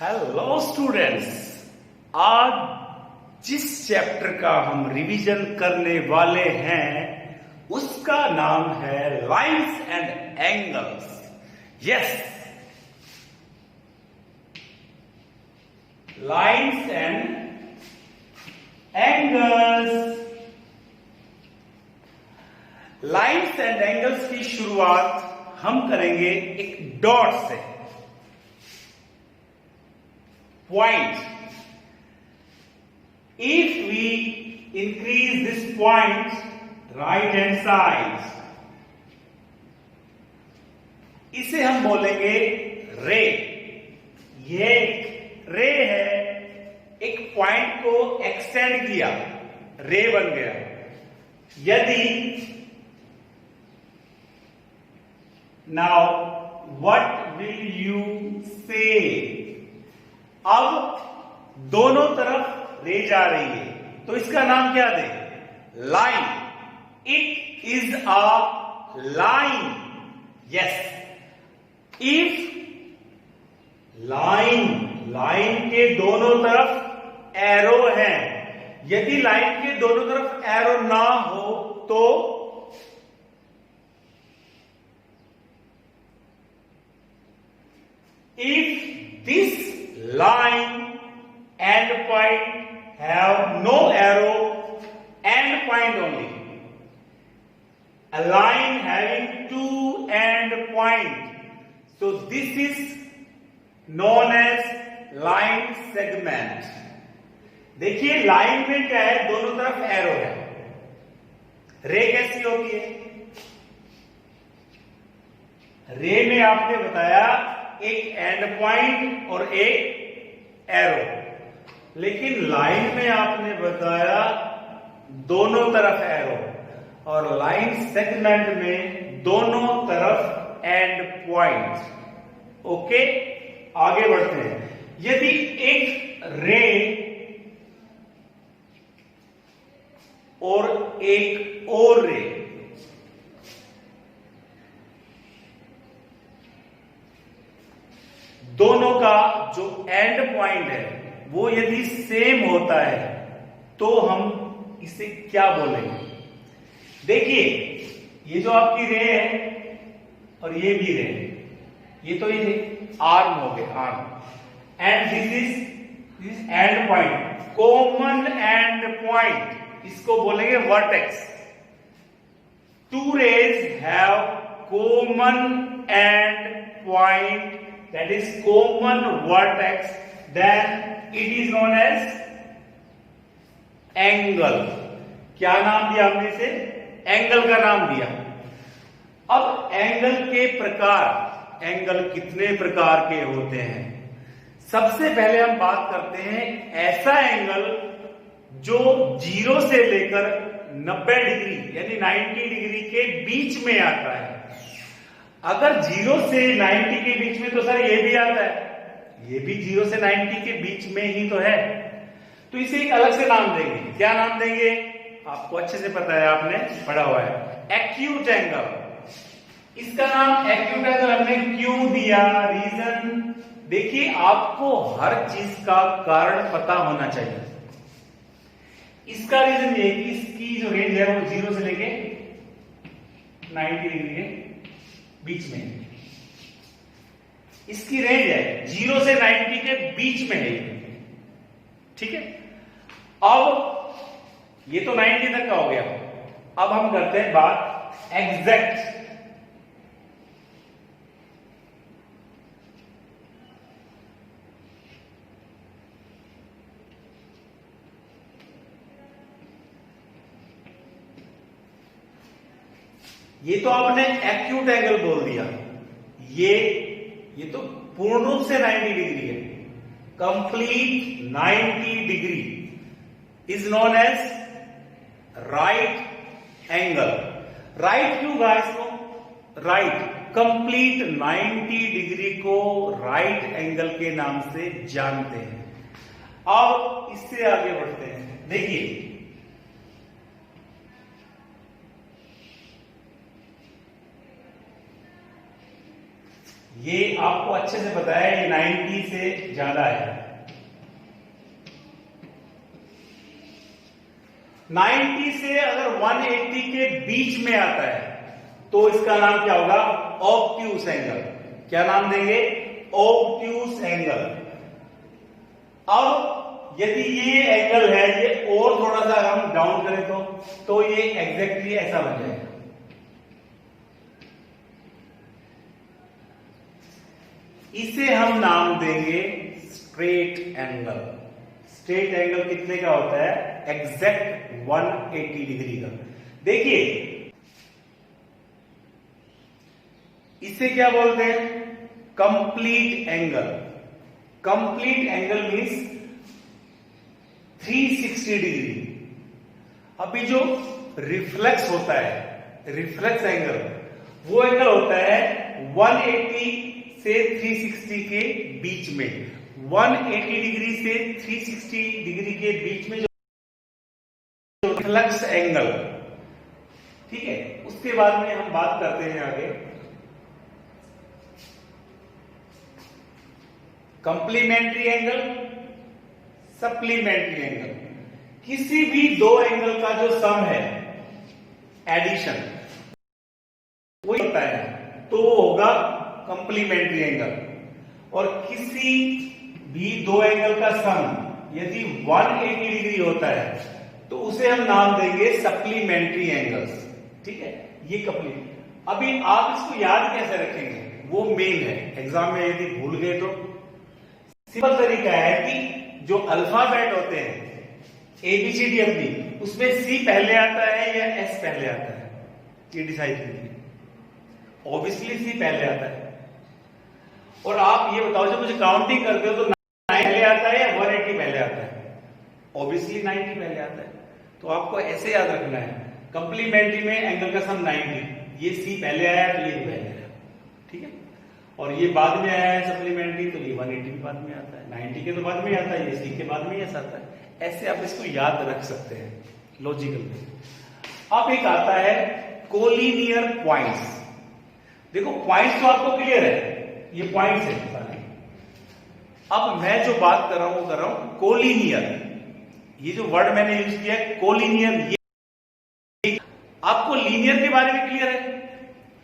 Hello students, आज जिस chapter का हम रिवीजन करने वाले हैं उसका नाम है lines and angles. Yes, lines and angles. Lines and angles की शुरुआत हम करेंगे एक डॉट से। Point. If we increase this point right hand side, इसे हम बोलेंगे रे। ये रे है, एक पॉइंट को एक्सटेंड किया, रे बन गया। यदि नाउ व्हाट विल यू से, अब दोनों तरफ रे जा रही है तो इसका नाम क्या दे? Line. It is a line. Yes, if line के दोनों तरफ एरो हैं, यदि लाइन के दोनों तरफ एरो ना हो तो if this line end point have no arrow, end point only. A line having two end point, so this is known as line segment. देखिए लाइन में क्या है, दोनों तरफ एरो है। रे कैसी होती है? रे में आपने बताया एक एंड पॉइंट और एक एरो, लेकिन लाइन में आपने बताया दोनों तरफ एरो, और लाइन सेगमेंट में दोनों तरफ एंड पॉइंट। ओके, आगे बढ़ते हैं। यदि एक रे और एक और रे, दोनों का जो एंड पॉइंट है वो यदि सेम होता है तो हम इसे क्या बोलेंगे? देखिए, ये जो आपकी रे है और ये भी रे, ये तो ये आर्म हो गए, arm, and this is end point, common end point, इसको बोलेंगे vertex. Two rays have common end point, that is common vertex, then it is known as angle। क्या नाम दिया हमने इसे? एंगल का नाम दिया। अब एंगल के प्रकार, एंगल कितने प्रकार के होते हैं? सबसे पहले हम बात करते हैं ऐसा एंगल जो 0 से लेकर 90 डिग्री यानी 90 डिग्री के बीच में आता है। अगर 0 से 90 के बीच में तो सर ये भी आता है, ये भी 0 से 90 के बीच में ही तो है, तो इसे एक अलग से नाम देंगे। क्या नाम देंगे? आपको अच्छे से पता है, आपने पढ़ा हुआ है, एक्यूट एंगल। इसका नाम एक्यूट एंगल हमने क्यों दिया? रीजन देखिए, आपको हर चीज का कारण पता होना चाहिए। इसका रीजन ये कि इसकी जो रेंज है वो 0 से लेके 90 डिग्री के बीच में, इसकी रेंज है 0 से 90 के बीच में है। ठीक है, अब ये तो 90 तक का हो गया। अब हम करते हैं बात एग्जैक्ट। ये तो आपने एक्यूट एंगल बोल दिया, ये तो पूर्ण रूप से 90 डिग्री है। Complete 90 degree is known as right angle. Right क्यों गाइस? राइट, कंप्लीट 90 डिग्री को राइट एंगल के नाम से जानते हैं। अब इससे आगे बढ़ते हैं। देखिए, ये आपको अच्छे से पता है, ये 90 से ज्यादा है। 90 से अगर 180 के बीच में आता है तो इसका नाम क्या होगा? Obtuse angle. क्या नाम देंगे? Obtuse angle. अब यदि ये एंगल है, ये और थोड़ा सा हम डाउन करें तो ये एग्जैक्टली ऐसा बन जाएगा। इसे हम नाम देंगे स्ट्रेट एंगल। स्ट्रेट एंगल कितने का होता है? एग्जैक्ट 180 डिग्री का। देखिए इसे क्या बोलते हैं? Complete angle. Complete angle means 360 degree. अभी जो रिफ्लेक्स होता है, रिफ्लेक्स एंगल, वो एंगल होता है 180 से 360 के बीच में। 180 डिग्री से 360 डिग्री के बीच में जो रिफ्लेक्स एंगल, ठीक है। उसके बाद में हम बात करते हैं आगे कंप्लीमेंट्री एंगल, सप्लीमेंट्री एंगल। किसी भी दो एंगल का जो सम है, एडिशन, वो होता है तो वो होगा कंप्लीमेंट्री एंगल। और किसी भी दो एंगल का सम यदि 180 डिग्री होता है तो उसे हम नाम देंगे सप्लीमेंट्री एंगल्स, ठीक है। ये कंप्लीट। अभी आप इसको याद कैसे रखेंगे, वो मेन है। एग्जाम में यदि भूल गए तो सिंपल तरीका है कि जो अल्फाबेट होते हैं ABCD अपनी, उसमें C पहले आता है या S पहले आता है, ये डिसाइड कीजिए। ऑब्वियसली C पहले आता है। और आप ये बताओ, जब मुझे काउंटिंग करते हो तो 9 पहले आता है या 180 पहले आता है? ऑब्वियसली 90 पहले आता है। तो आपको ऐसे याद रखना है, कंप्लीमेंट्री में एंगल का सम 90, ये C पहले आया तो ये पहले आया, ठीक है। और ये बाद में आया है सप्लीमेंट्री, तो ये 180 के बाद में आता है। 90 के तो बाद में आता है, ये C के बाद में ऐसा आता है। ऐसे आप इसको याद रख सकते हैं लॉजिकल में। अब एक आता है कोलिनियर पॉइंट्स। देखो पॉइंट्स तो आपको क्लियर है, ये पॉइंट्स है सारे। अब मैं जो बात कर रहा हूं वो कर रहा हूं कोलिनियर। ये जो वर्ड मैंने यूज किया है कोलिनियर, ये आपको लीनियर के बारे में क्लियर है?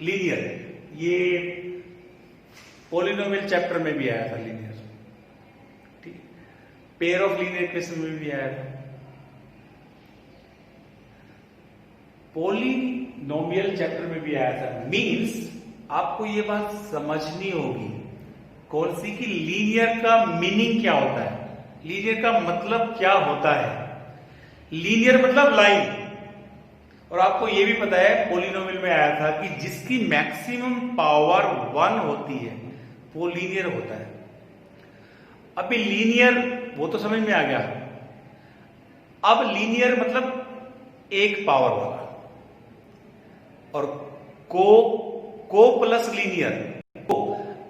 लीनियर ये पॉलिनोमियल चैप्टर में भी आया था, लीनियर, ठीक है। पेयर ऑफ लीनियर इक्वेशन में भी आया था। पॉलिनोमियल चैप्टर में भी आया था। मींस आपको ये बात समझनी होगी कौन सी, कि लीनियर का मीनिंग क्या होता है, लीनियर का मतलब क्या होता है। लीनियर मतलब लाइन। और आपको यह भी पता है पॉलिनोमियल में आया था कि जिसकी मैक्सिमम पावर 1 होती है वो लीनियर होता है। अभी लीनियर वो तो समझ में आ गया। अब लीनियर मतलब एक पावर वाला, और को प्लस लीनियर। को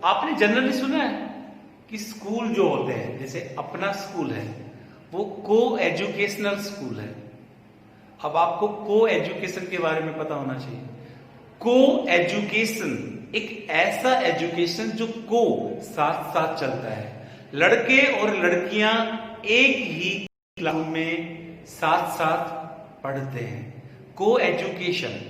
आपने जनरली सुना है कि स्कूल जो होते हैं, जैसे अपना स्कूल है वो को एजुकेशनल स्कूल है। अब आपको को एजुकेशन के बारे में पता होना चाहिए। को एजुकेशन एक ऐसा एजुकेशन जो को साथ साथ चलता है। लड़के और लड़कियां एक ही क्लास में साथ साथ पढ़ते हैं। को एजुकेशन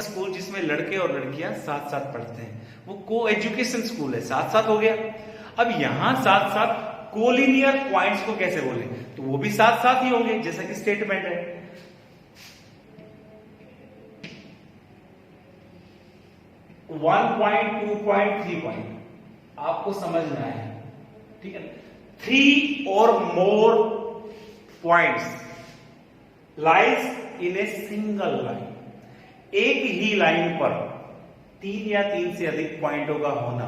स्कूल जिसमें लड़के और लड़कियां साथ साथ पढ़ते हैं, वो को एजुकेशन स्कूल है। साथ साथ हो गया। अब यहां साथ साथ कोलिनियर पॉइंट्स को कैसे बोले, तो वो भी साथ साथ ही होंगे, जैसा कि स्टेटमेंट है 1 पॉइंट, 2 पॉइंट, 3 पॉइंट। आपको समझना है, ठीक है। 3 और more points lies in a single line. एक ही लाइन पर 3 या 3 से अधिक पॉइंटों का होना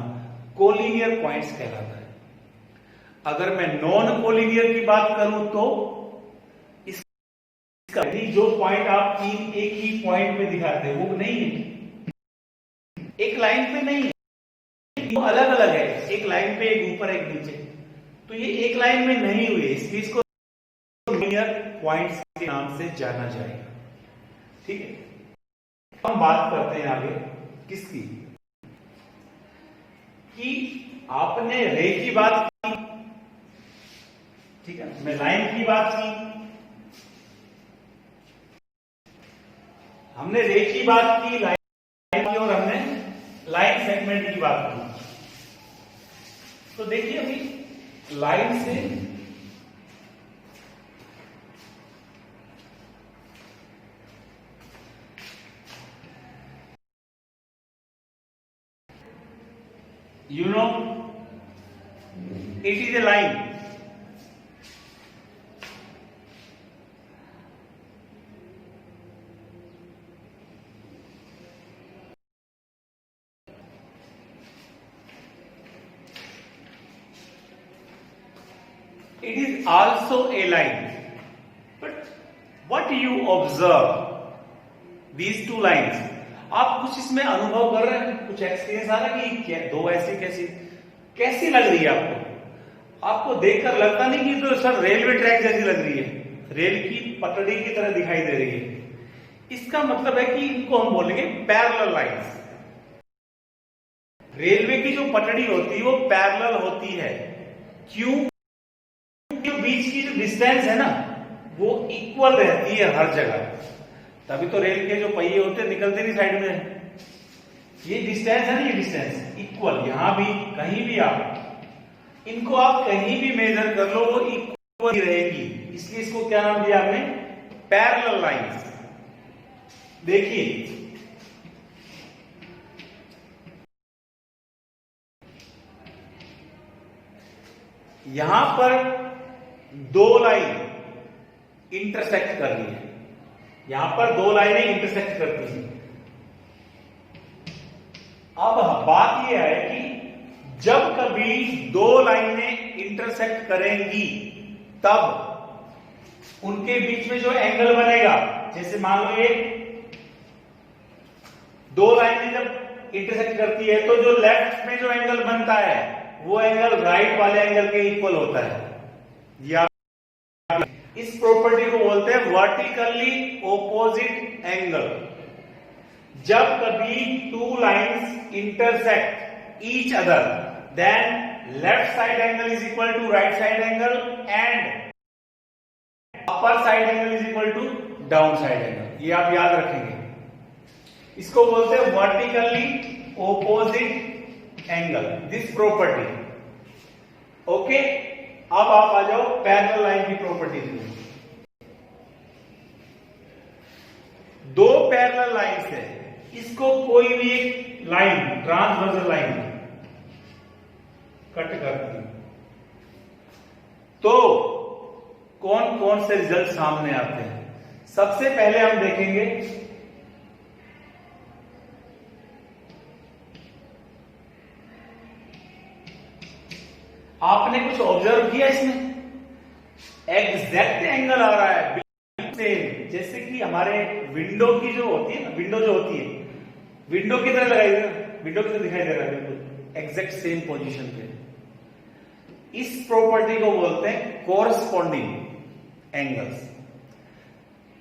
कोलिनियर पॉइंट्स कहलाता है। अगर मैं नॉन कोलिनियर की बात करूं तो इसका जो पॉइंट आप एक ही पॉइंट में दिखाते हैं वो नहीं है, एक लाइन पे नहीं है, वो अलग अलग है। एक लाइन पे एक ऊपर एक नीचे, तो ये एक लाइन में नहीं हुए, इसलिए इसको कोलिनियर पॉइंट्स के नाम से जाना जाएगा, ठीक है। हम बात करते हैं आगे किसकी, कि आपने रे की बात की, ठीक है, मैं लाइन की बात की, हमने रे की बात की, लाइन की, और हमने लाइन सेगमेंट की बात की। तो देखिए अभी लाइन से you know it is a line. It is also a line, but what you observe these two lines, आप कुछ इसमें अनुभव कर रहे हैं, कुछ एक्सपीरियंस आ रहा है कि क्या दो ऐसी कैसी लग रही है आपको? आपको देखकर लगता नहीं कि तो सर रेलवे ट्रैक जैसी लग रही है, रेल की पटड़ी की तरह दिखाई दे रही है। इसका मतलब है कि इनको हम बोलेंगे पैरेलल लाइंस। रेलवे की जो पटड़ी होती है वो पैरेलल होती है, क्यों? क्योंकि बीच की जो डिस्टेंस है ना वो इक्वल रहती है हर जगह, तभी तो रेल के जो पहिए होते हैं निकलते नहीं साइड में। ये डिस्टेंस है ना, ये डिस्टेंस इक्वल, यहां भी कहीं भी आप इनको आप कहीं भी मेजर कर लो वो इक्वल ही रहेगी, इसलिए इसको क्या नाम दिया हमने? Parallel lines. देखिए यहां पर दो लाइन इंटरसेक्ट कर रही है, यहां पर दो लाइनें इंटरसेक्ट करती हैं। अब बात यह है कि जब कभी दो लाइनें इंटरसेक्ट करेंगी तब उनके बीच में जो एंगल बनेगा, जैसे मान लो ये दो लाइनें जब इंटरसेक्ट करती है तो जो लेफ्ट में जो एंगल बनता है वो एंगल राइट वाले एंगल के इक्वल होता है। या इस प्रॉपर्टी को बोलते हैं वर्टिकली ऑपोजिट एंगल। जब कभी two lines intersect each other then left side angle is equal to right side angle and upper side angle is equal to down side angle. ये आप याद रखेंगे, इसको बोलते हैं vertically opposite angle, this property. Okay, अब आप आ जाओ पैरेलल लाइन की प्रॉपर्टी में। दो पैरेलल लाइंस है, इसको कोई भी एक लाइन ट्रांसवर्सल लाइन कट करती है तो कौन कौन से रिजल्ट सामने आते हैं? सबसे पहले हम देखेंगे आपने कुछ ऑब्जर्व किया इसमें, एग्जैक्ट एंगल आ रहा है सेम, जैसे कि हमारे विंडो की जो होती है ना, विंडो जो होती है विंडो की तरह लगाई है, विंडो की तरह दिखाई दे रहा है, बिल्कुल एग्जैक्ट सेम पोजीशन पे। इस प्रॉपर्टी को बोलते हैं corresponding angles.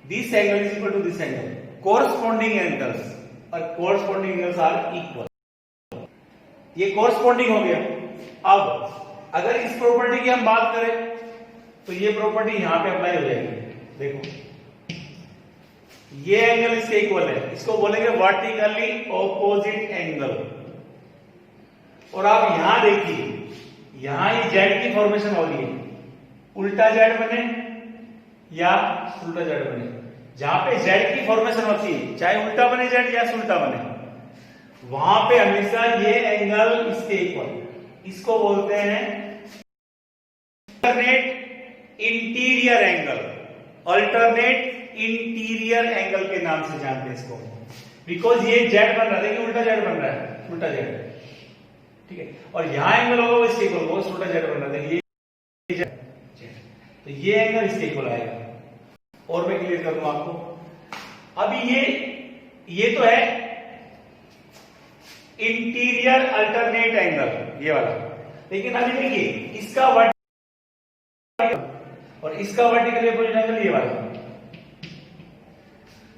This angle is equal to this angle, corresponding angles और कोरस्पॉन्डिंग एंगल्स आर इक्वल। ये कोरस्पॉन्डिंग हो गया। अब अगर इस प्रॉपर्टी की हम बात करें तो ये प्रॉपर्टी यहां पे अप्लाई हो जाएगी। देखो ये एंगल इसके इक्वल है, इसको बोलेंगे वर्टिकली ऑपोजिट एंगल। और आप यहां देखिए, यहां ही जेड की फॉर्मेशन हो रही है, उल्टा जेड बने या उल्टा जेड बने। जहां पे जेड की फॉर्मेशन होती है, चाहे उल्टा बने जेड या उल्टा बने, वहां पे हमेशा ये एंगल इसके इक्वल, इसको बोलते हैं alternate interior angle. Alternate interior angle के नाम से जानते हैं इसको, बिकॉज ये जेड बन रहा है, देखिए उल्टा जेड बन रहा है, उल्टा जेड, ठीक है, और यहां एंगल होगा वो इसके इक्वल, वो उल्टा जेड बन रहा है, देखिए जेड, तो ये एंगल इसके इक्वल आएगा। और मैं क्लियर कर दूं आपको, अभी ये तो है इंटीरियर अल्टरनेट एंगल ये वाला, लेकिन अभी देखिए इसका वर्टिकल और इसका वर्टिकल अपोजिट एंगल ये वाला।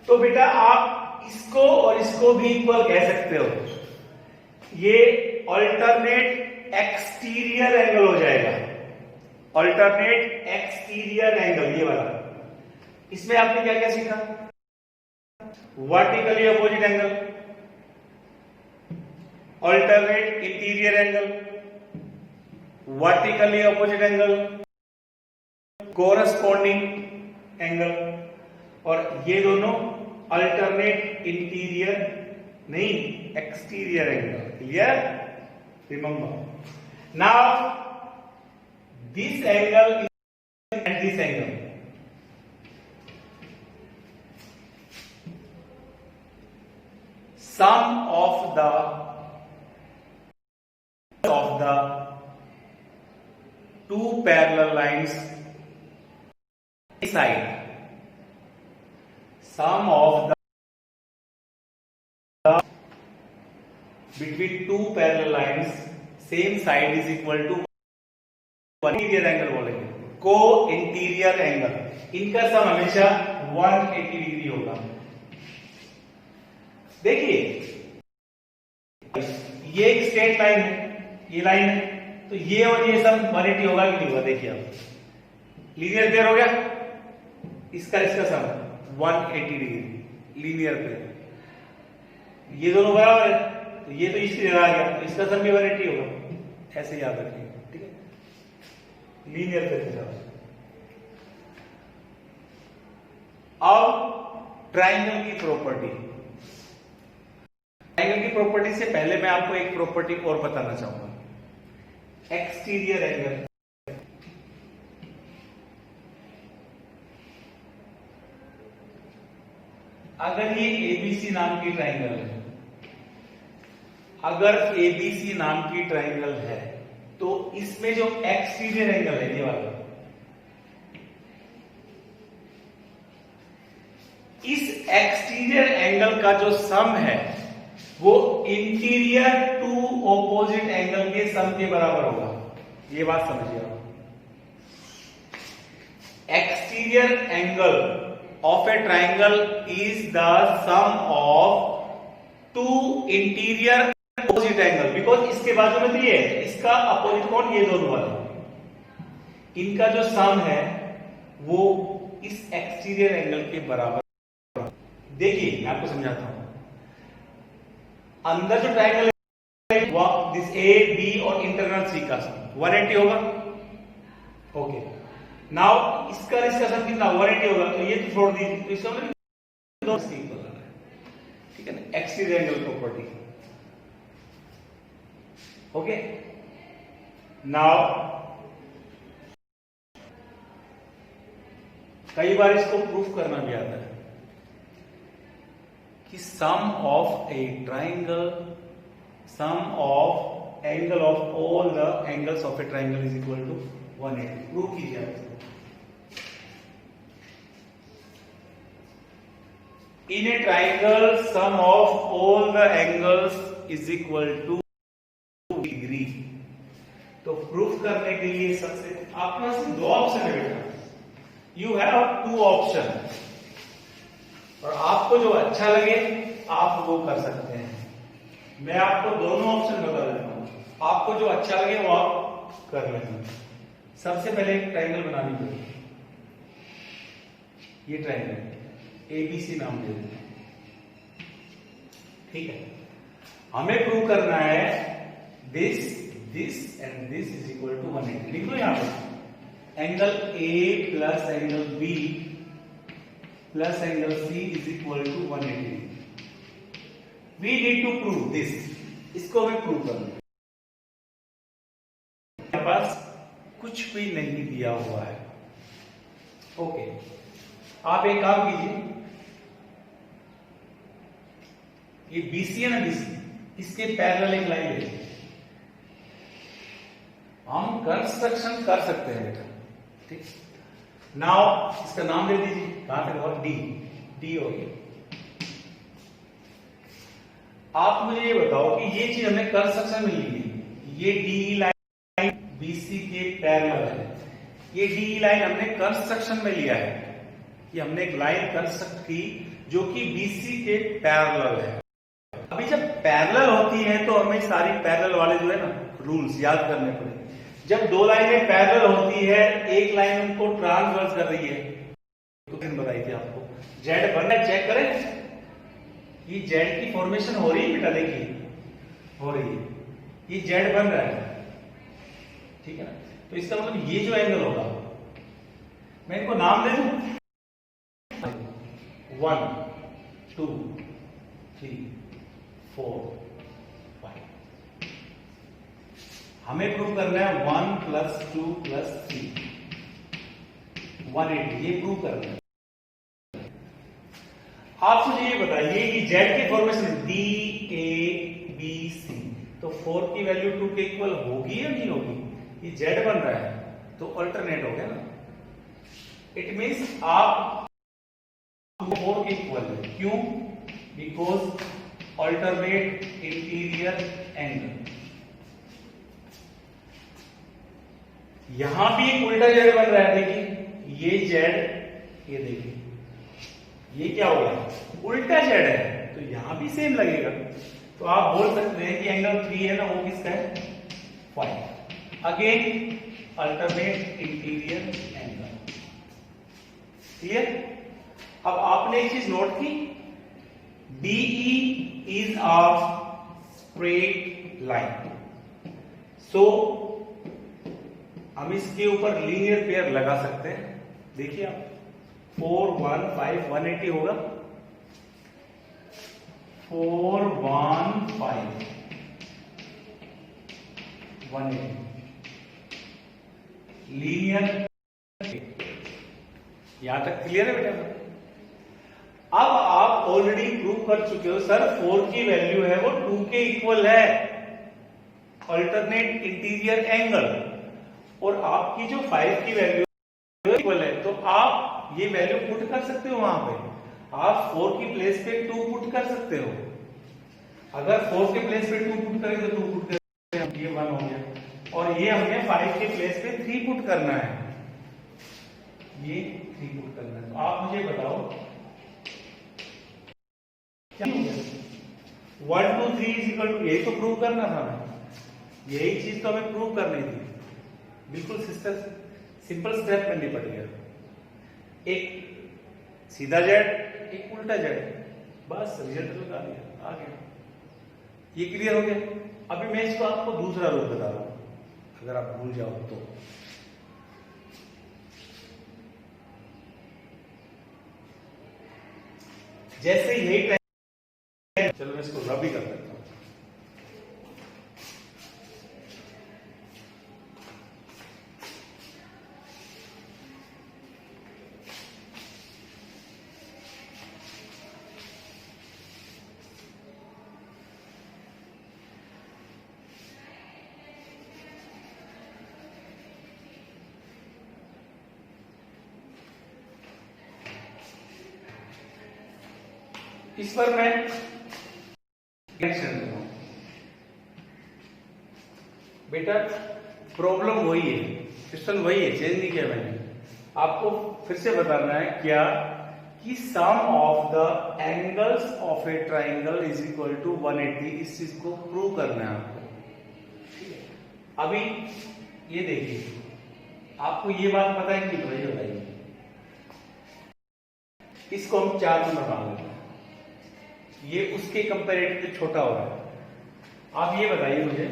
तो बेटा आप इसको और इसको भी इक्वल कह सकते हो, ये अल्टरनेट एक्सटीरियर एंगल हो जाएगा। अल्टरनेट एक्सटीरियर एंगल ये वाला। इसमें आपने क्या क्या सीखा? Vertically opposite angle, alternate interior angle, vertically opposite angle, corresponding angle, और ये दोनों अल्टरनेट इंटीरियर नहीं exterior angle. Clear? Remember now this angle and this angle, sum of the two parallel lines side, sum of the between two parallel lines same side is equal to interior angle बोलेंगे, को interior angle. इनका सम हमेशा 180 degree होगा। देखिए ये एक straight line है, ये लाइन है, तो ये और ये सम 180 होगा कि नहीं होगा? देखिए अब लीनियर पेयर हो गया, इसका सम 180 डिग्री लीनियर पेयर। ये दोनों बराबर है, तो ये तो इसकी जगह आ गया, तो इसका सम भी 180 होगा। ऐसे याद रखिए, ठीक है? लीनियर पेयर के हिसाब से। अब ट्राइंगल की प्रॉपर्टी, ट्राइंगल की प्रॉपर्टी से पहले मैं आपको एक प्रॉपर्टी और बताना चाहूंगा, एक्सटीरियर एंगल। अगर ये एबीसी नाम की ट्राइंगल है, अगर एबीसी नाम की ट्राइंगल है, तो इसमें जो एक्सटीरियर एंगल है ये वाला, इस एक्सटीरियर एंगल का जो सम है वो इंटीरियर टू ऑपोजिट एंगल के सम के बराबर होगा। ये बात समझिए आप। Exterior angle of a triangle is the sum of two interior opposite angle, because इसके बाजू में तो ये है, इसका अपोजिट कौन? ये दोनों वाले। इनका जो सम है वो इस एक्सटीरियर एंगल के बराबर। देखिए मैं आपको समझाता हूं। अंदर जो ट्राइंगल है दिस ए बी और इंटरनल सी का सम 180 होगा। ओके, नाउ इसका सम कितना? 180 होगा, तो ये तो छोड़ दीजिए, तो इसका मतलब दोनों सी इक्वल है, ठीक है ना? Exterior angle property. Okay, now कई बार इसको प्रूफ करना भी आता है कि sum of a triangle, sum of angle of all the angles of a triangle is equal to 180। Proof कीजिए आप। In a triangle sum of all the angles is equal to degree. तो proof करने के लिए सबसे आपके पास दो option है बेटा, यू हैव टू ऑप्शन, और आपको जो अच्छा लगे आप वो कर सकते हैं। मैं आपको दोनों ऑप्शन बता देता हूं, आपको जो अच्छा लगे वो आप कर लेना। सबसे पहले एक ट्राइंगल बनानी पड़ेगी। ये ट्राइंगल एबीसी नाम दे देते हैं, ठीक है? हमें प्रूव करना है this and this is equal to 180। लिख लो यहां पर, angle A plus angle B plus angle C is equal to 180। We need to prove this. इसको हमें प्रूव करना है। मेरे पास कुछ भी नहीं दिया हुआ है। ओके, आप एक काम कीजिए, ये बीसी है ना, बीसी, इसके पैरेलल एक लाइन ले, हम कंस्ट्रक्शन कर सकते हैं बेटा, ठीक? नाउ इसका नाम दे दीजिए, कहां तक होगा? डी हो गया। आप मुझे ये बताओ कि ये चीज हमने कंस्ट्रक्शन में ली है, ये डी लाइन बीसी के पैरेलल है, ये डी लाइन हमने कंस्ट्रक्शन में लिया है, ये हमने एक लाइन कंस्ट्रक्ट की जो कि बीसी के पैरेलल है। अभी जब पैरेलल होती है तो हमें सारी पैरेलल वाले जो है ना रूल्स याद करने पड़े। जब दो लाइनें पैरेलल होती है, एक लाइन उनको ट्रांसवर्स कर रही है, तो बताई थी आपको जेड बनना, चेक करें ये जेड की फॉर्मेशन हो रही है बेटा, देखिए हो रही है, ये जेड बन रहा है, ठीक है ना। तो इसका मतलब ये जो एंगल होगा, मैं इनको नाम दे दूं 1 2 3 4 5। हमें प्रूव करना है 1 + 2 + 3 180, ये प्रूव करना है। आप मुझे ये बताइए कि जेड की formation D A B C, तो 4 की वैल्यू 2 के इक्वल होगी या नहीं होगी? ये जेड बन रहा है तो अल्टरनेट हो गया ना, इट मीन्स आप 4 के इक्वल है। क्यों? Because alternate interior angle. यहां भी एक उल्टा जेड बन रहा है, देखिए ये जेड, ये देखिए ये क्या हो गया, उल्टा जेड है, तो यहां भी सेम लगेगा। तो आप बोल सकते हैं कि एंगल 3 है ना, वो किसका है 5। Again alternate interior angle. Clear? अब आपने एक चीज नोट की, DE is a straight line, so हम इसके ऊपर लीनियर पेयर लगा सकते हैं। देखिए आप 4 1 5 180 होगा, 4 1 5 180 लीनियर। यहां तक क्लियर है बेटा? अब आप ऑलरेडी प्रूव कर चुके हो सर 4 की वैल्यू है वो 2 के इक्वल है, अल्टरनेट इंटीरियर एंगल, और आपकी जो 5 की वैल्यू इक्वल है, तो आप ये वैल्यू पुट कर सकते हो वहां पे। आप 4 की प्लेस पे 2 पुट कर सकते हो। अगर 4 के प्लेस पे 2 पुट करें तो 2 पुट करें, ये 1 हो गया, और ये हमें 5 के प्लेस पे 3 पुट करना है, ये 3 पुट करना है। तो आप मुझे बताओ क्या हो गया? 1 2 3 इज इक्वल टू, यही तो प्रूव करना था हमें, यही चीज तो हमें प्रूव करनी थी। बिल्कुल सिंपल स्टेप में निपट गया, एक सीधा जेड एक उल्टा जेड, बस रिजल्ट लगा दिया, आ गया। ये क्लियर हो गया? अभी मैं इसको आपको दूसरा रूप बता रहा हूं, अगर आप भूल जाओ तो। जैसे यही, चलो मैं इसको रब भी कर देता हूं। इस पर मैं कनेक्शन देता हूं बेटा, प्रॉब्लम वही है, क्वेश्चन वही है, चेंज नहीं किया मैंने। आपको फिर से बताना है क्या कि sum of the angles of a triangle is equal to 180, इस चीज को प्रूव करना है आपको। अभी ये देखिए, आपको ये बात पता है कि नहीं बताइए? इसको हम 4 नंबर मान लेते हैं, ये उसके कंपेरेटिवली छोटा हो रहा है। आप ये बताइए मुझे,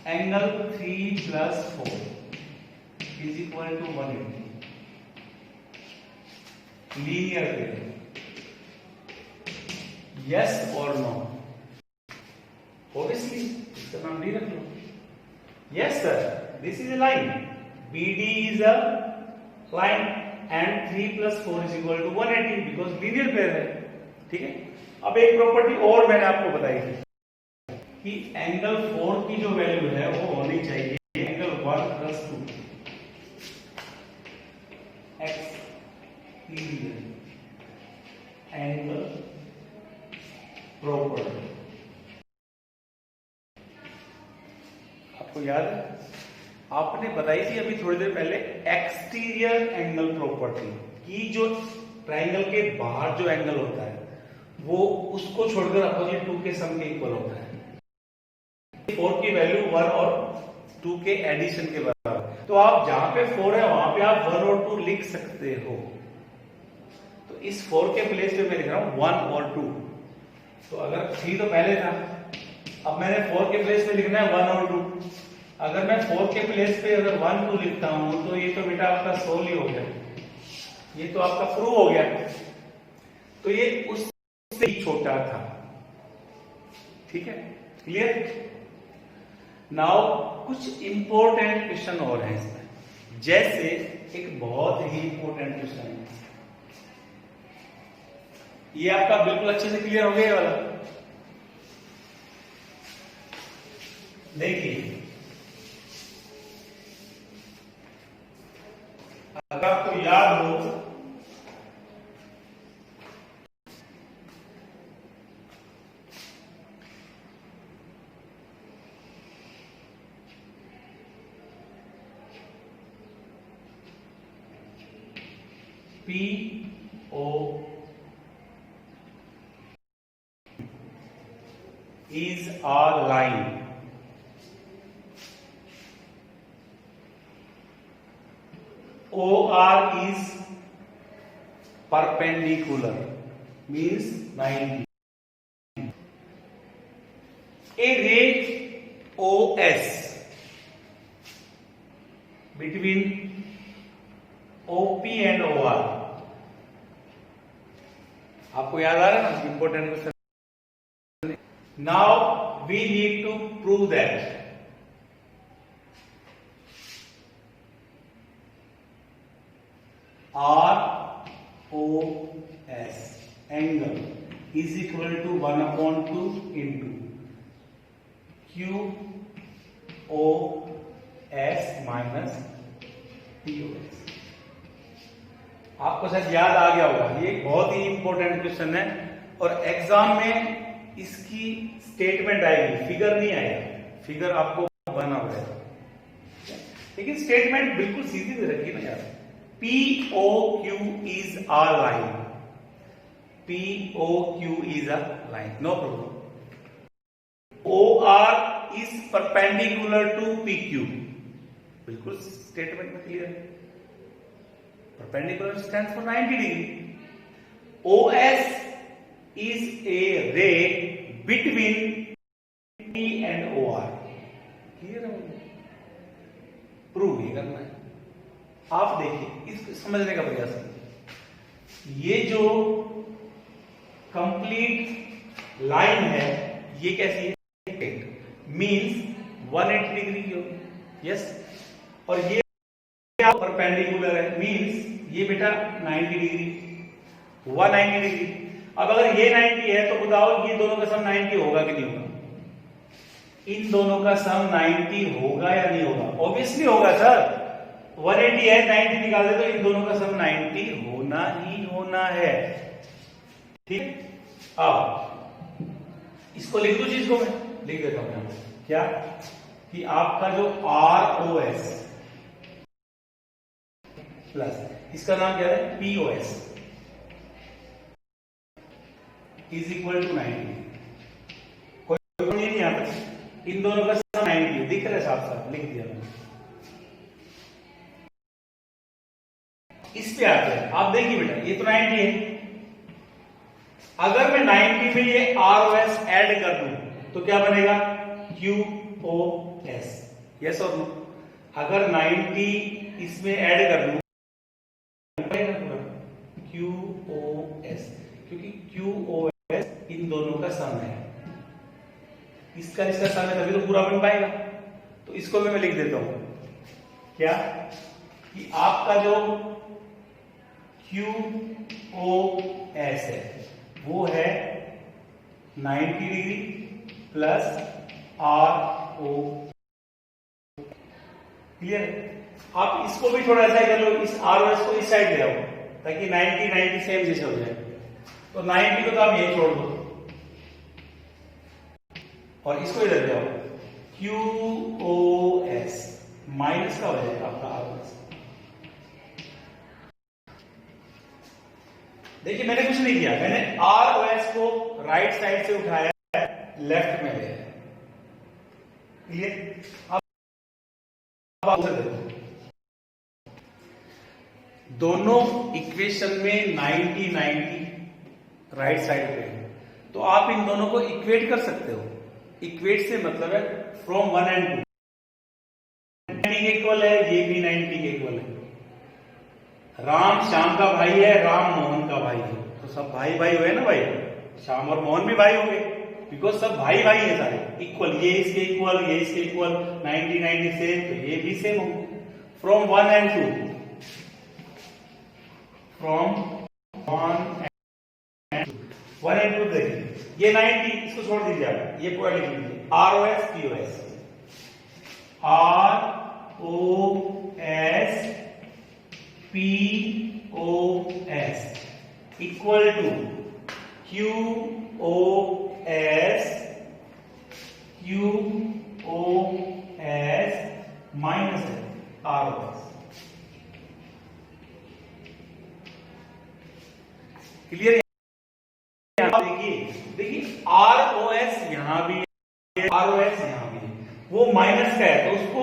angle 3 + 4 is equal to 180, linear pair, yes और नो? ऑब्वियसली इसका नाम नहीं रख लो। Yes sir, this is a line, BD is a line and 3 + 4 is equal to 180 because linear pair है, ठीक है। अब एक प्रॉपर्टी और मैंने आपको बताई थी कि एंगल 4 की जो वैल्यू है वो होनी चाहिए एंगल 1 + 2 एक्सटीरियर एंगल प्रॉपर्टी। आपको याद है, आपने बताई थी अभी थोड़ी देर पहले एक्सटीरियर एंगल प्रॉपर्टी की, जो ट्राइंगल के बाहर जो एंगल होता है वो उसको छोड़कर अपोजिट 2 के सम के इक्वल होता है। 4 की वैल्यू 1 और 2 के एडिशन के बराबर। तो आप जहां पे 4 है वहां पे आप 1 और 2 लिख सकते हो। तो इस 4 के प्लेस पे मैं लिख रहा हूं 1 और 2। तो अगर 3 तो पहले था, अब मैंने 4 के प्लेस पे लिखना है 1 और 2। अगर मैं 4 के प्लेस पे अगर 1 2 लिखता हूं तो ये तो बेटा आपका सोल्व ही हो गया, ये तो आपका प्रूव हो गया। तो ये उससे ही छोटा था। ठीक है, क्लियर? नाउ कुछ इंपॉर्टेंट क्वेश्चन और हैं इसमें। जैसे एक बहुत ही इंपॉर्टेंट क्वेश्चन है, ये आपका बिल्कुल अच्छे से क्लियर हो गया ये वाला। देखिए, अगर आपको याद हो PO is a line OR is perpendicular means 90. A ray OS between OP and OR. आपको याद आ रहा है ना, important question. Now we need to prove that ROS angle is equal to 1/2 into QOS minus POS। आपको शायद याद आ गया होगा, ये बहुत ही इंपॉर्टेंट क्वेश्चन है और एग्जाम में इसकी स्टेटमेंट आएगी, फिगर नहीं आएगा, फिगर आपको बनाना पड़ेगा। लेकिन स्टेटमेंट बिल्कुल सीधी दे रखी ना यार। POQ is a line. POQ is a line. No problem. OR is perpendicular to PQ. बिल्कुल स्टेटमेंट में क्लियर है। Perpendicular stands for 90 degree. OS is a ray between P and OR. Clear है? Prove ही करना है। आप देखिए, इसको समझने का प्रयास कीजिए। ये जो कंप्लीट लाइन है ये कैसी है? मीन्स 180 डिग्री की होगी। यस, और ये परपेंडिकुलर है, मीन्स ये बेटा 90 डिग्री, 190 डिग्री। अब अगर ये 90 है तो बताओ ये दोनों का सम 90 होगा कि नहीं होगा? इन दोनों का सम 90 होगा या नहीं होगा? ऑब्वियसली होगा सर। 180 है, 90 निकाल दे तो इन दोनों का सम 90 होना ही होना है। ठीक, अब इसको लिख दो, चीज को मैं लिख देता हूं यहां पे। क्या कि आपका जो ROS प्लस इसका नाम क्या है? POS is equal to 90। कोई नहीं यहां पर, इन दोनों का सम 90 दिख रहा है, साफ साफ लिख दिया मैंने। इस पे आते हैं, आप देखिए बेटा ये तो 90 है। अगर मैं 90 में ये ROS ऐड कर दूं तो क्या बनेगा? QOS। यस और नो? अगर 90 इसमें ऐड कर दूं QOS, क्योंकि QOS इन दोनों का सम है। इसका सम है तभी तो पूरा बन पाएगा। तो इसको मैं लिख देता हूं क्या कि आपका जो QOS है वो है 90 डिग्री प्लस RO। क्लियर? आप इसको भी थोड़ा ऐसा कर लो, इस ROS को इस साइड ले आओ ताकि 90 सेम जैसे हो जाए। तो 90 को तो आप यही छोड़ दो और इसको इधर ले आओ, QOS माइनस का हो जाएगा आपका ROS। देखिए मैंने कुछ नहीं किया, मैंने आर ओ एस को राइट साइड से उठाया है, लेफ्ट में ले आया। क्लियर? अब देखो दोनों इक्वेशन में 90 90 राइट साइड पे है, तो आप इन दोनों को इक्वेट कर सकते हो। इक्वेट से मतलब है फ्रॉम 1 and 2 90 के इक्वल है, ये भी 90 के इक्वल है। राम श्याम का भाई है, राम मोहन का भाई है, तो सब भाई भाई हुए ना भाई, श्याम और मोहन भी भाई हो गए, बिकॉज सब भाई भाई है सारे इक्वल। ये इसके इक्वल, ये इसके इक्वल, 90 90 सेम, तो ये भी सेम होंगे। फ्रॉम 1 and 2, फ्रॉम 1 and 2 देखिए, ये 90 इसको छोड़ दीजिए आप, ये पूरा लिख लीजिए, R O S P O S, R O S P O S equal to Q O S minus R O S. Clear? देखिए आर ओ एस यहां भी है, आर ओ एस यहां भी है, वो माइनस का है तो उसको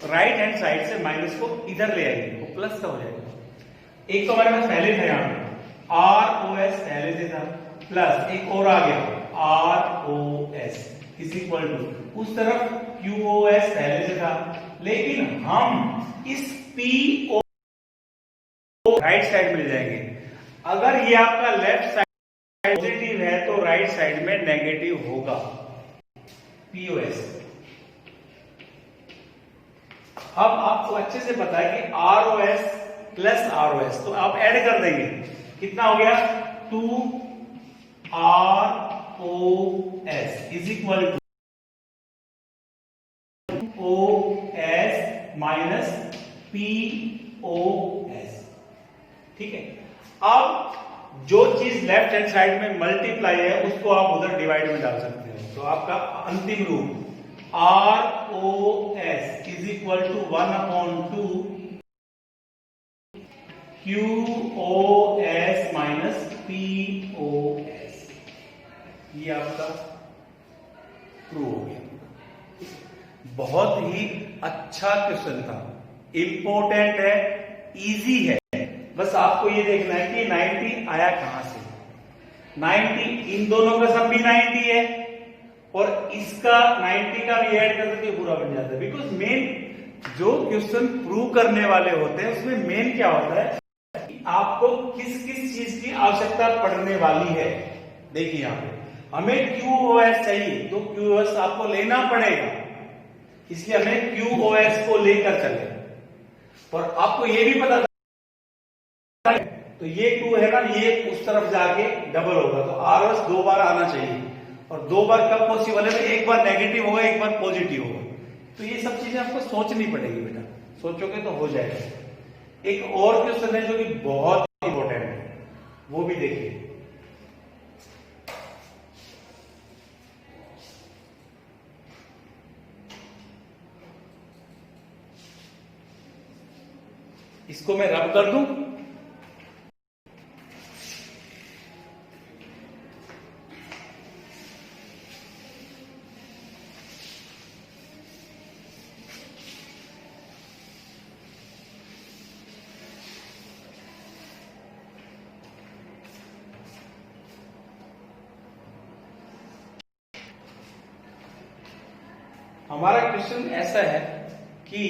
राइट हैंड साइड से माइनस को इधर ले आएंगे, वो प्लस का हो जाएगा। एक तो हमारे पास पहले था यहां पे आर ओ एस पहले से था, प्लस एक और आ गया R O S is equal to, उस तरफ क्यू ओ एस पहले से था, लेकिन हम इस पी ओ राइट साइड में ले जाएंगे। अगर ये आपका लेफ्ट साइड पॉजिटिव है तो राइट साइड में नेगेटिव होगा, पीओएस। अब आपको अच्छे से पता है कि आरओएस प्लस आरओएस, तो आप ऐड कर देंगे, कितना हो गया 2 ROS is equal to OS minus POS। ठीक है, अब जो चीज लेफ्ट हैंड साइड में मल्टीप्लाई है उसको आप उधर डिवाइड में डाल सकते हो, तो आपका अंतिम रूप ROS is equal to 1/2 QOS minus POS। ये आपका प्रूव हो गया। बहुत ही अच्छा क्वेश्चन था, इंपॉर्टेंट है, इजी है। बस आपको ये देखना है कि 90 आया कहां से। 90 इन दोनों का सम भी 90 है और इसका 90 का भी ऐड कर देते पूरा बन जाता है। बिकॉज मेन जो क्वेश्चन प्रूव करने वाले होते हैं उसमें मेन क्या होता है कि आपको किस किस चीज की आवश्यकता पड़ने वाली है। देखिए यहां पे हमें QoS चाहिए तो QoS आपको लेना पड़ेगा, इसलिए हमें QoS को लेकर चले। और आपको ये भी पता तो ये 2 है ना, ये उस तरफ जाके डबल होगा, तो ROS 2 बार आना चाहिए। और 2 बार कब पॉसिबल है? एक बार नेगेटिव होगा, एक बार पॉजिटिव होगा। तो ये सब चीजें आपको सोचनी पड़ेगी बेटा, सोचोगे तो हो जाएगा। एक और क्वेश्चन है जो कि बहुत इंपॉर्टेंट है, वो भी देखिए। इसको मैं रब कर दूं, हमारा क्वेश्चन ऐसा है कि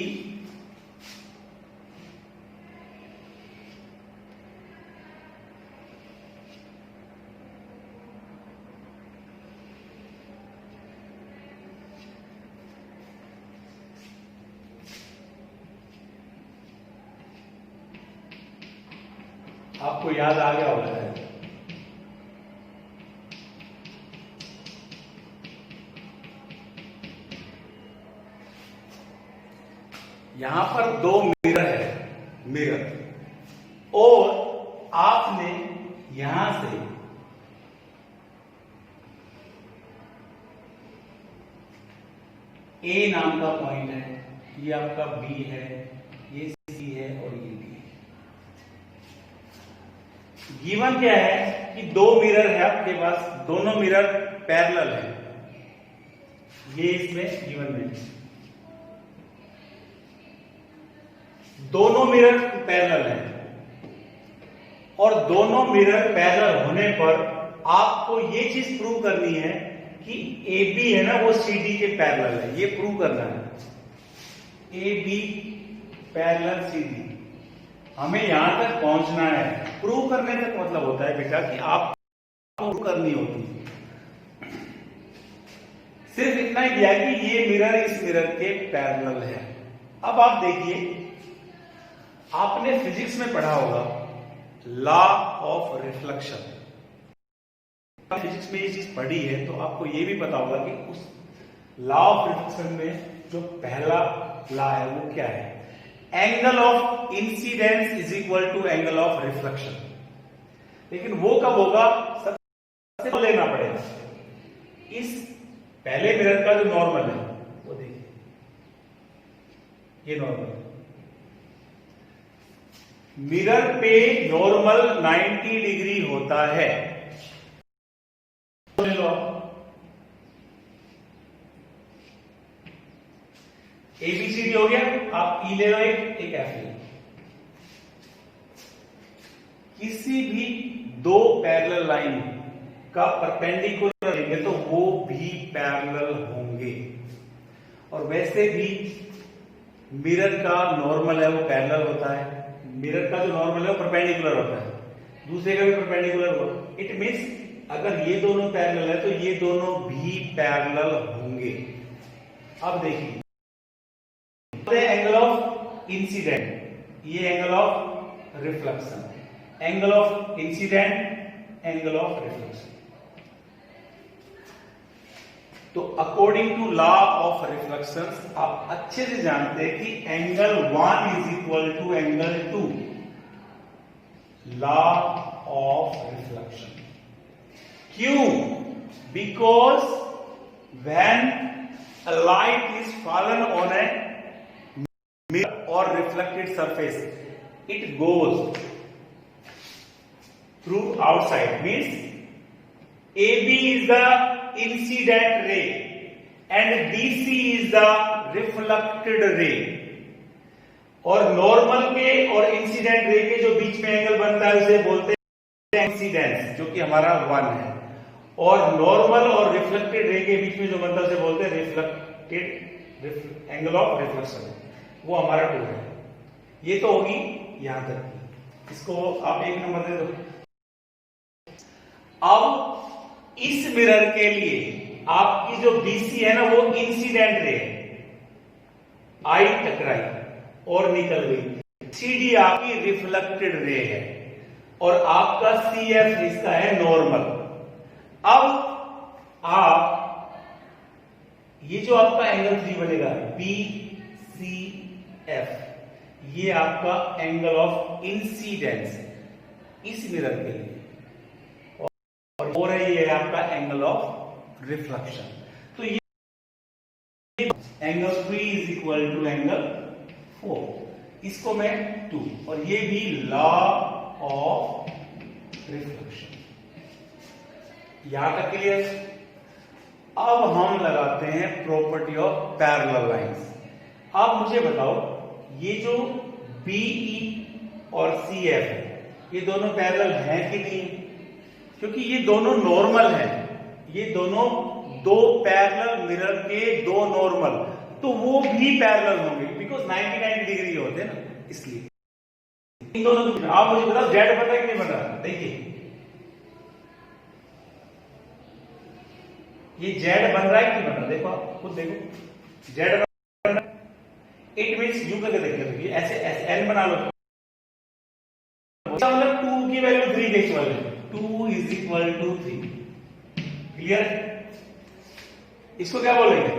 आपको याद आ गया होगा है, यहां पर 2 मिरर है, मिरर, और आपने यहां से A नाम का पॉइंट है, ये आपका B है, ये C है और ये B है। गिवन क्या है कि दो मिरर है आपके पास, दोनों मिरर पैरेलल है, ये इसमें गिवन में दोनों मिरर पैरेलल है, और दोनों मिरर पैरेलल होने पर आपको ये चीज प्रूव करनी है कि AB है ना वो CD के पैरेलल है, ये प्रूव करना है। AB पैरेलल CD, हमें यहां तक पहुंचना है। प्रूव करने तक मतलब होता है बेटा कि आप प्रूव करनी होती है। सिर्फ इतना ही दिया कि ये मिरर इस मिरर के पैरेलल है। अब आप देखिए, आपने फिजिक्स में पढ़ा होगा लॉ ऑफ रिफ्लेक्शन। फिजिक्स में ये चीज पढ़ी है तो आपको ये भी पता होगा कि उस लॉ ऑफ रिफ्लेक्शन में जो पहला लॉ है वो क्या है, angle of incidence is equal to angle of reflection. लेकिन वो कब होगा, सबसे लेना पड़ेगा इस पहले मिरर का जो नॉर्मल है वो देखिए, ये नॉर्मल है, मिरर पे नॉर्मल 90 डिग्री होता है। ले लो ABCD हो गया, आप E ले लो, एक F ले लो। किसी भी दो पैरेलल लाइन का परपेंडिकुलर लेंगे तो वो भी पैरेलल होंगे, और वैसे भी मिरर का नॉर्मल है वो पैरेलल होता है, मिरर का जो नॉर्मल है वो परपेंडिकुलर होता है, दूसरे का भी परपेंडिकुलर होगा। इट मींस अगर ये दोनों पैरेलल है तो ये दोनों भी पैरेलल होंगे। अब देखिए एंगल ऑफ इंसिडेंट, ये angle of reflection, angle of incidence, angle of reflection. तो according to law of reflection आप अच्छे से जानते हैं कि angle 1 is equal to angle 2, law of reflection. क्यों? Because when a light is fallen on a mirror और reflected surface, it goes through outside, means AB is the incident ray and BC is the reflected ray। और normal के और incident ray के जो बीच में angle बनता है उसे बोलते हैं इंसिडेंस, जो कि हमारा 1 है, और नॉर्मल और रिफ्लेक्टेड रे के बीच में जो बनता है उसे बोलते हैं रिफ्लेक्टेड एंगल ऑफ रिफ्लेक्शन, वो हमारा 2 है। ये तो होगी यहां तक, इसको आप 1 नंबर दे दो। अब इस मिरर के लिए आपकी जो BC है ना वो इंसिडेंट रे है, आई टकराई और निकल गई, CD आपकी रिफ्लेक्टेड रे है, और आपका CF इसका है नॉर्मल। अब आप ये जो आपका एंगल 3 बनेगा BCF, ये आपका एंगल ऑफ इंसिडेंस इस मिरर के लिए, और है ये आपका एंगल ऑफ रिफ्लेक्शन। तो ये angle 3 is equal to angle 4, इसको मैं 2, और ये भी लॉ ऑफ रिफ्लेक्शन। यहां तक क्लियर? अब हम लगाते हैं प्रॉपर्टी ऑफ पैरेलल लाइंस। अब मुझे बताओ, ये जो BE और CF है, ये दोनों पैरेलल हैं कि नहीं? क्योंकि ये दोनों नॉर्मल हैं, ये दोनों दो पैरेलल मिरर के दो नॉर्मल, तो वो भी पैरेलल होंगे, बिकॉज 99 डिग्री होते हैं ना, इसलिए इन दोनों। आप मुझे बताओ जेड पता है कि नहीं पता? देखिए ये जेड बन रहा है कि नहीं बन रहा, देखो आप खुद देखो, जेड बन रहा है। इट मीन्स यू करके देखिए, ऐसे ऐसे एन बना लो, मतलब 2 की वैल्यू 3 के वाले, 2 इज इक्वल टू 3। क्लियर? इसको क्या बोलेंगे?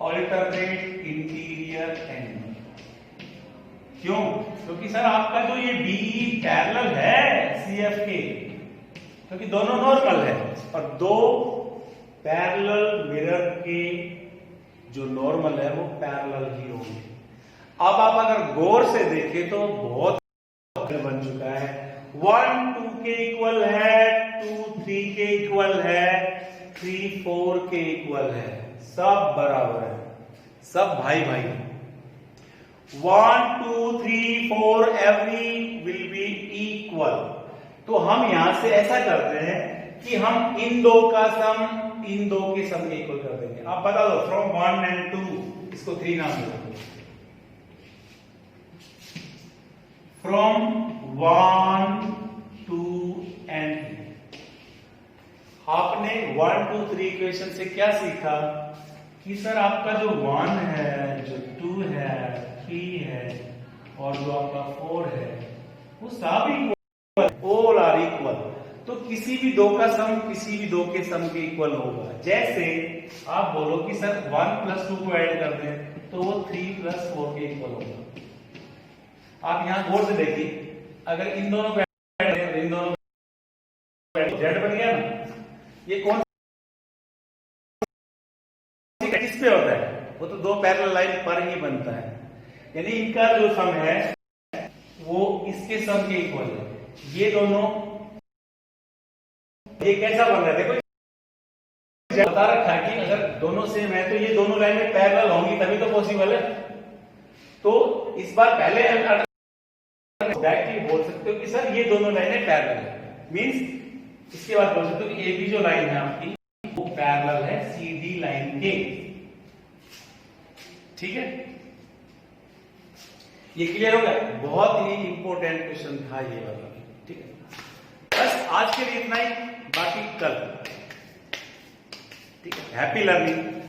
Alternate interior angle. क्यों? क्योंकि सर आपका जो ये BE पैरेलल है CF के, क्योंकि दोनों नॉर्मल है, और दो पैरेलल मिरर के जो नॉर्मल है वो पैरेलल ही होंगे। अब आप अगर गौर से देखें तो बहुत बन चुका है। 1 2 के इक्वल है, 2 3 के इक्वल है, 3 4 के इक्वल है, सब बराबर है, सब भाई भाई। 1 2 3 4 एवरी विल बी इक्वल। तो हम यहां से ऐसा करते हैं कि हम इन दो का सम इन दो के सम के इक्वल कर देंगे। आप बता दो, फ्रॉम 1 एंड 2, इसको 3 नाम दो। फ्रॉम 1 2 एंड 3, आपने 1 2 3 इक्वेशन से क्या सीखा कि सर आपका जो 1 है, जो 2 है, 3 है और जो आपका 4 है, वो सब इक्वल, ऑल आर इक्वल। तो किसी भी दो का सम किसी भी दो के सम के इक्वल होगा। जैसे आप बोलो कि सर 1 + 2 को ऐड कर दें तो वो 3 + 4 के इक्वल होगा। आप यहां गौर से देखिए, अगर इन दोनों को ऐड करें, इन दोनों को जेड बन गया ना, ये कौन किस पे होता है? वो तो दो पैरेलल लाइन पर ही बनता है, यानी इनका जो सम है वो इसके सम के इक्वल है। ये दोनों, ये कैसा बन रहा है? देखो बता रखा है कि अगर दोनों सेम है तो ये दोनों लाइनें पैरेलल होंगी तभी तो पॉसिबल है। तो इस बार पहले डायरेक्टली बोल सकते हो कि सर ये दोनों लाइनें पैरेलल है, मींस इसके बाद बोल सकते हो कि ए बी जो लाइन है आपकी वो पैरेलल है सीधी लाइन के। ठीक है, ये क्लियर हो गया? बहुत ही इंपॉर्टेंट क्वेश्चन था ये वाला। ठीक है, बस आज के लिए इतना ही, बाकी कल। ठीक है, हैप्पी लर्निंग।